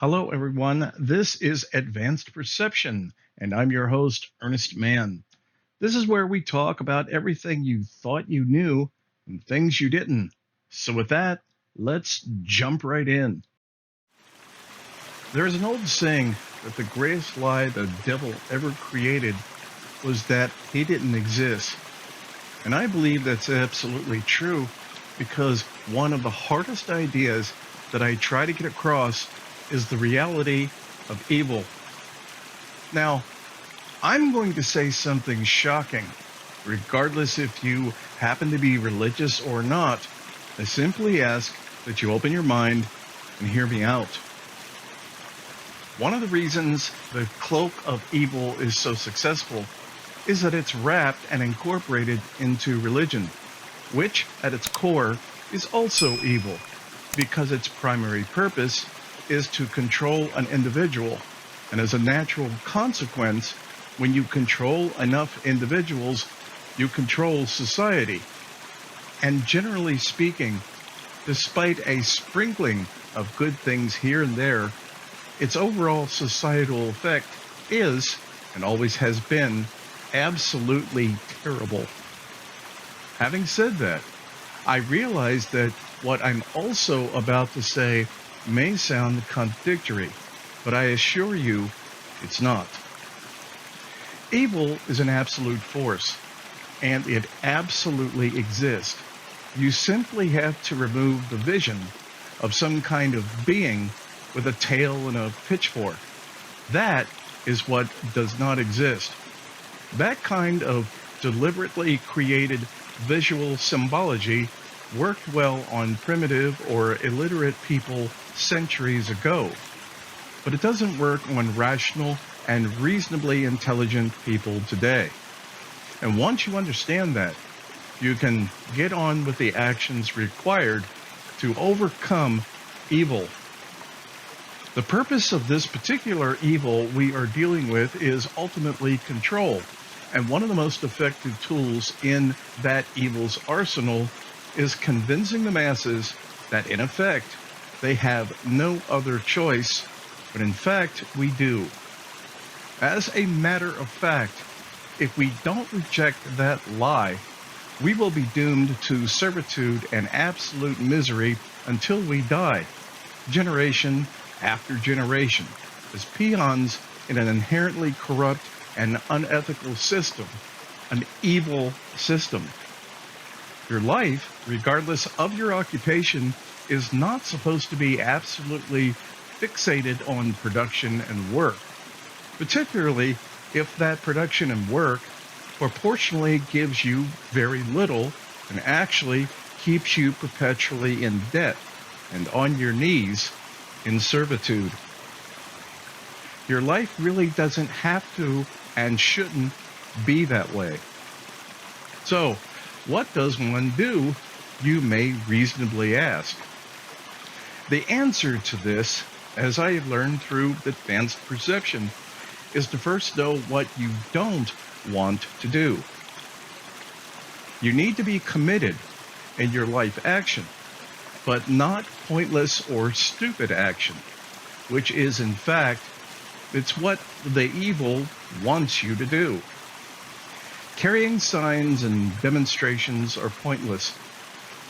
Hello, everyone. This is Advanced Perception, and I'm your host, Earnest Mann. This is where we talk about everything you thought you knew and things you didn't. So, with that, let's jump right in. There is an old saying that the greatest lie the devil ever created was that he didn't exist. And I believe that's absolutely true because one of the hardest ideas that I try to get across is the reality of evil. Now, I'm going to say something shocking, regardless if you happen to be religious or not. I simply ask that you open your mind and hear me out. One of the reasons the cloak of evil is so successful is that it's wrapped and incorporated into religion, which at its core is also evil, because its primary purpose is to control an individual. And as a natural consequence, when you control enough individuals, you control society. And generally speaking, despite a sprinkling of good things here and there, its overall societal effect is, and always has been, absolutely terrible. Having said that, I realize that what I'm also about to say may sound contradictory, but I assure you it's not. Evil is an absolute force, and it absolutely exists. You simply have to remove the vision of some kind of being with a tail and a pitchfork. That is what does not exist. That kind of deliberately created visual symbology worked well on primitive or illiterate people centuries ago, but it doesn't work on rational and reasonably intelligent people today. And once you understand that, you can get on with the actions required to overcome evil. The purpose of this particular evil we are dealing with is ultimately control. And one of the most effective tools in that evil's arsenal is convincing the masses that, in effect, they have no other choice, but in fact, we do. As a matter of fact, if we don't reject that lie, we will be doomed to servitude and absolute misery until we die, generation after generation, as peons in an inherently corrupt and unethical system, an evil system. Your life, regardless of your occupation, is not supposed to be absolutely fixated on production and work, particularly if that production and work proportionally gives you very little and actually keeps you perpetually in debt and on your knees in servitude. Your life really doesn't have to and shouldn't be that way. So, what does one do, you may reasonably ask? The answer to this, as I have learned through advanced perception, is to first know what you don't want to do. You need to be committed in your life action, but not pointless or stupid action, which is in fact, it's what the evil wants you to do. Carrying signs and demonstrations are pointless.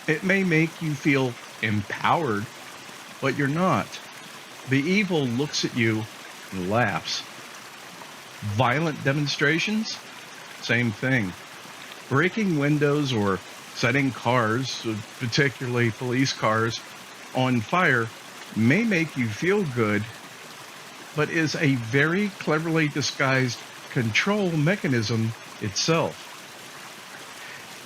It may make you feel empowered, but you're not. The evil looks at you and laughs. Violent demonstrations? Same thing. Breaking windows or setting cars, particularly police cars, on fire may make you feel good, but is a very cleverly disguised control mechanism itself.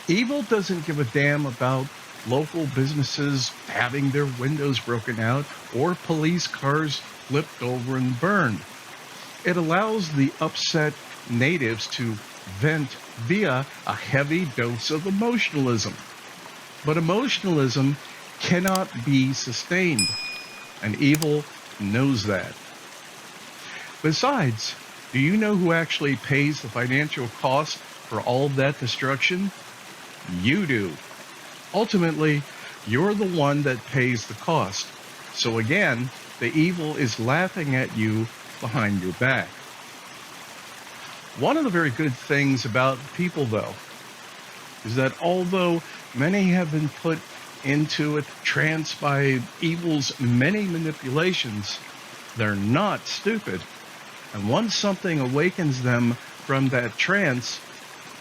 Evil doesn't give a damn about local businesses having their windows broken out or police cars flipped over and burned. It allows the upset natives to vent via a heavy dose of emotionalism. But emotionalism cannot be sustained, and evil knows that. Besides, do you know who actually pays the financial cost for all of that destruction? You do. Ultimately, you're the one that pays the cost. So again, the evil is laughing at you behind your back. One of the very good things about people, though, is that although many have been put into a trance by evil's many manipulations, they're not stupid. And once something awakens them from that trance,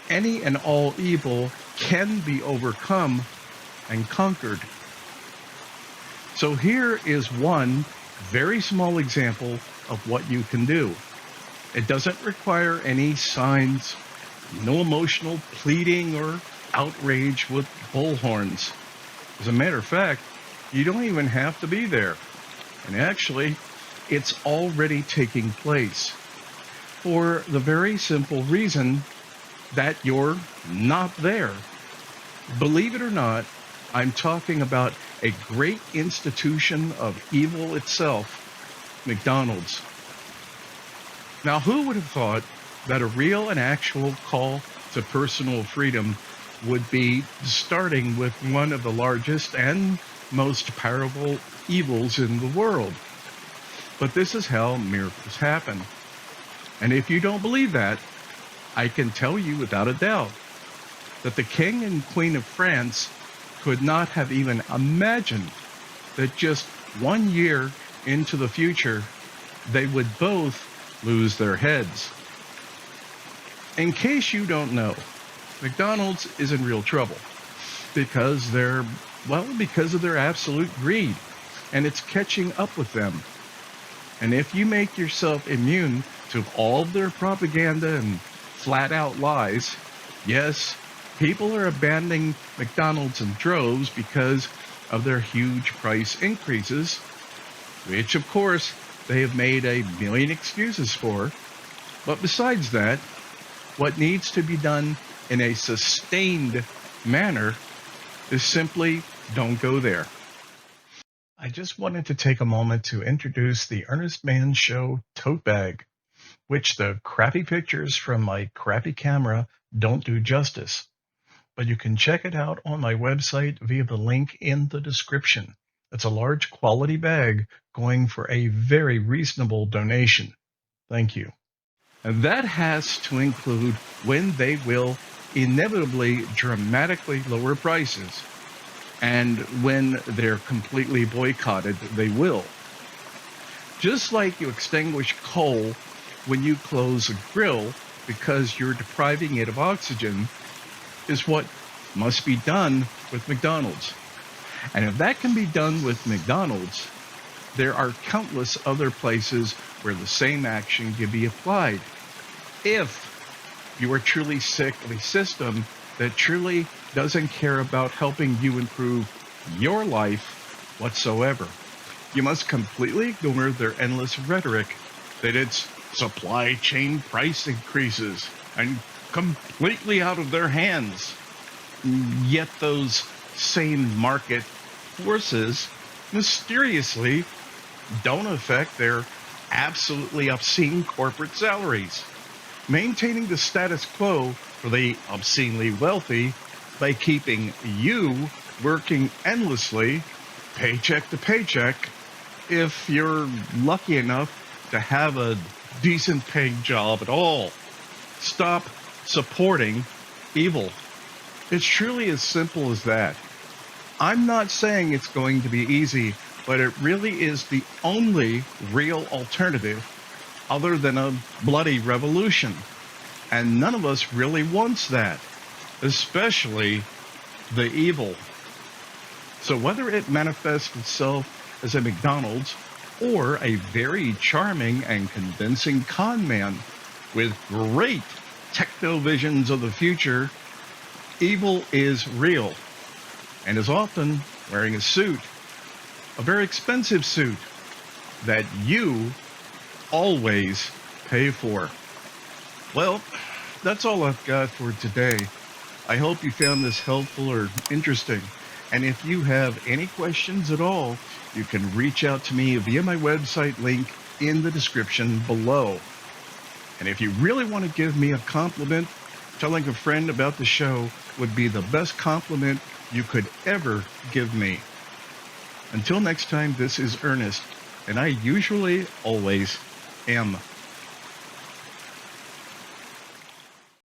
any and all evil can be overcome and conquered. So here is one very small example of what you can do. It doesn't require any signs, no emotional pleading or outrage with bullhorns. As a matter of fact, you don't even have to be there. And actually, it's already taking place. For the very simple reason that you're not there. Believe it or not, I'm talking about a great institution of evil itself, McDonald's. Now, who would have thought that a real and actual call to personal freedom would be starting with one of the largest and most powerful evils in the world? But this is how miracles happen. And if you don't believe that, I can tell you without a doubt that the King and Queen of France could not have even imagined that just 1 year into the future, they would both lose their heads. In case you don't know, McDonald's is in real trouble because because of their absolute greed, and it's catching up with them. And if you make yourself immune to all of their propaganda and flat out lies, yes, people are abandoning McDonald's in droves because of their huge price increases, which of course they have made a million excuses for. But besides that, what needs to be done in a sustained manner is simply don't go there. I just wanted to take a moment to introduce the Earnest Mann Show tote bag, which the crappy pictures from my crappy camera don't do justice. But you can check it out on my website via the link in the description. It's a large quality bag going for a very reasonable donation. Thank you. And that has to include when they will inevitably dramatically lower prices. And when they're completely boycotted, they will. Just like you extinguish coal when you close a grill because you're depriving it of oxygen, is what must be done with McDonald's. And if that can be done with McDonald's, there are countless other places where the same action can be applied. If you are truly sick of a system that truly doesn't care about helping you improve your life whatsoever, you must completely ignore their endless rhetoric that it's supply chain price increases and completely out of their hands. Yet those same market forces mysteriously don't affect their absolutely obscene corporate salaries, maintaining the status quo for the obscenely wealthy by keeping you working endlessly, paycheck to paycheck, if you're lucky enough to have a decent paying job at all. Stop supporting evil. It's truly as simple as that. I'm not saying it's going to be easy, but it really is the only real alternative other than a bloody revolution. And none of us really wants that, especially the evil. So whether it manifests itself as a McDonald's or a very charming and convincing con man with great techno visions of the future, evil is real and is often wearing a suit, a very expensive suit that you always pay for. Well, that's all I've got for today. I hope you found this helpful or interesting. And if you have any questions at all, you can reach out to me via my website link in the description below. And if you really want to give me a compliment, telling a friend about the show would be the best compliment you could ever give me. Until next time, this is Ernest. and I usually always am.